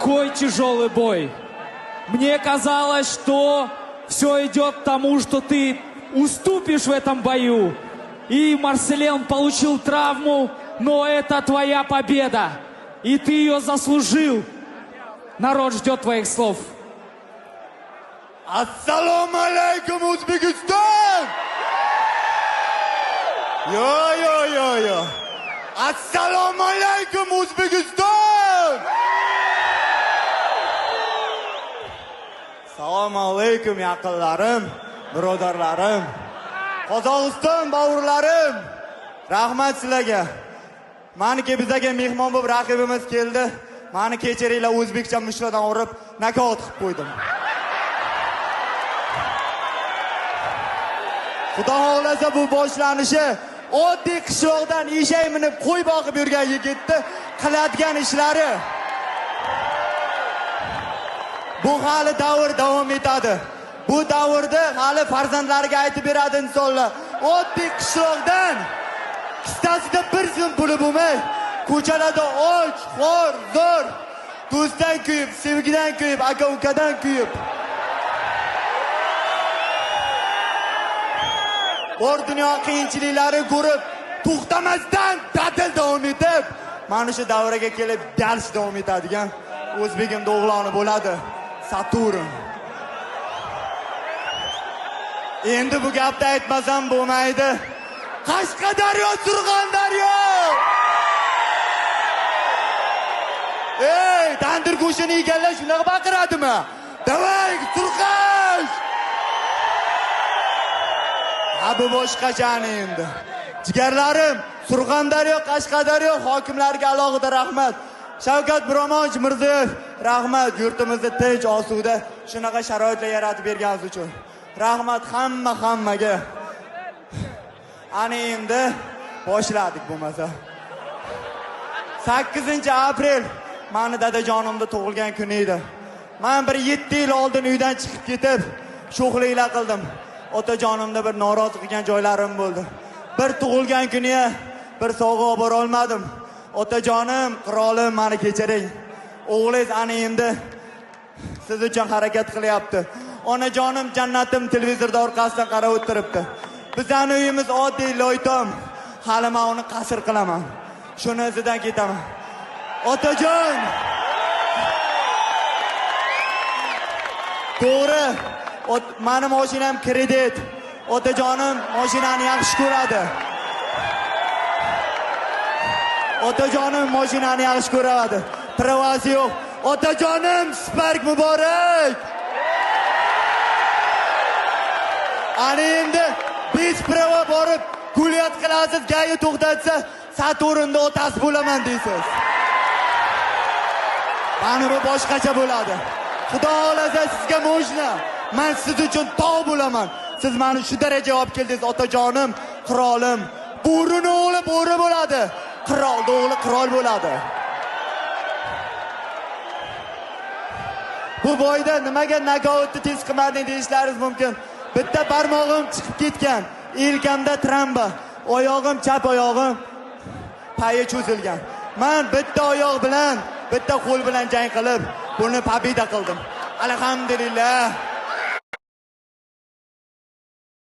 Такой тяжелый бой. Мне казалось, что все идет к тому, что ты уступишь в этом бою. И Марселен получил травму, но это твоя победа. И ты ее заслужил. Народ ждет твоих слов. Assalomu alaykum O'zbekiston! Yo. Assalomu alaykum O'zbekiston! Assalomu alaykum yaqinlarim, birodarlarim. Qozog'iston bavurlarim. Rahmat sizlarga. Meniki bizga mehmon bo'lib raqibimiz keldi. Meni kechiringlar, o'zbekcha mushlardan urib, nokaut qilib qo'ydim. Xudo xolasa bu boshlanishi oddiy qishloqdan eshak minib qo'y boqib yurgan yigitni qiladigan ishlari. Bu hali davr davom etadi. Bu davrda hali farzandlariga aytib beradi insonlar. Oddiy qishloqdan kistasida bir so'm puli bo'lmay, ko'chalarda och, xor, zo'r, do'stdan kuyib, sevgidan kuyib, aka-ukadan kuyib. Bor dunyo qiyinchiliklari ko'rib, to'xtamasdan ta'til davom etib, mana shu davraga kelib dars davom etadigan o'zbegim o'g'loni bo'ladi. Saturn. Endi bu gapni aytmasam bo'lmaydi. Qashqadaryo, Surxondaryo! Ey, tandir go'shtini yeganlar shunaqa baqiradimi? Davay, Surxon! Bu boshqachani endi. Jigarlarim, Surxondaryo, Qashqadaryo hokimlariga alohida rahmat. Shavkat Miromonovich Mirziyoyev, rahmat yurtimizda tinch, osuda shunaqa sharoitlar yaratib berganingiz uchun. Rahmat hammaga. Ana endi boshladik bo'lmasa. 8-aprel meni dadajonimning tug'ilgan kuni edi. Men bir 7 yil oldin uydan chiqib ketib, sho'xliklar qildim. Otajonimda bir norozi qilgan joylarim bo'ldi. Bir tug'ilgan kuniga bir sovg'a olib bora olmadim. Otajonim, qirolim, meni kechiring. O'g'lingiz ana endi siz uchun harakat qilyapti. Onajonim, jannatim televizorda orqasidan qarab o'tiribdi. Bizning uyimiz oddiy loytom. Hali men uni qasr qilaman. Shuni izidan ketaman. Otajon! To'g'ri. Meni mashinam kredit. Otajonim mashinani yaxshi ko'radi. Otajonim mashinani yaxshi ko'radi. Pravasi yo'q. Otajonim, Spark muborak. Ana endi biz prava borib kulyat qilasiz, g'ayni to'xtatsa, Saturnda otasi bo'laman deysiz. Mana bu boshqacha bo'ladi. Xudo xolasa sizga mashina, men siz uchun tog' bo'laman. Siz meni shu darajaga olib keldingiz, otajonim, qirolim. Bo'rini o'g'li bo'ri bo'ladi. Qirolning o'g'li qirol bo'ladi. Bu boyda nimaga nokautni tez qilmading deyishlaringiz mumkin. Bitta barmog'im chiqib ketgan, yelkamda tromba, oyog'im, chap oyog'im payi cho'zilgan. Men bitta oyoq bilan, bitta qo'l bilan jang qilib, buni pobeda qildim. Alhamdulillah.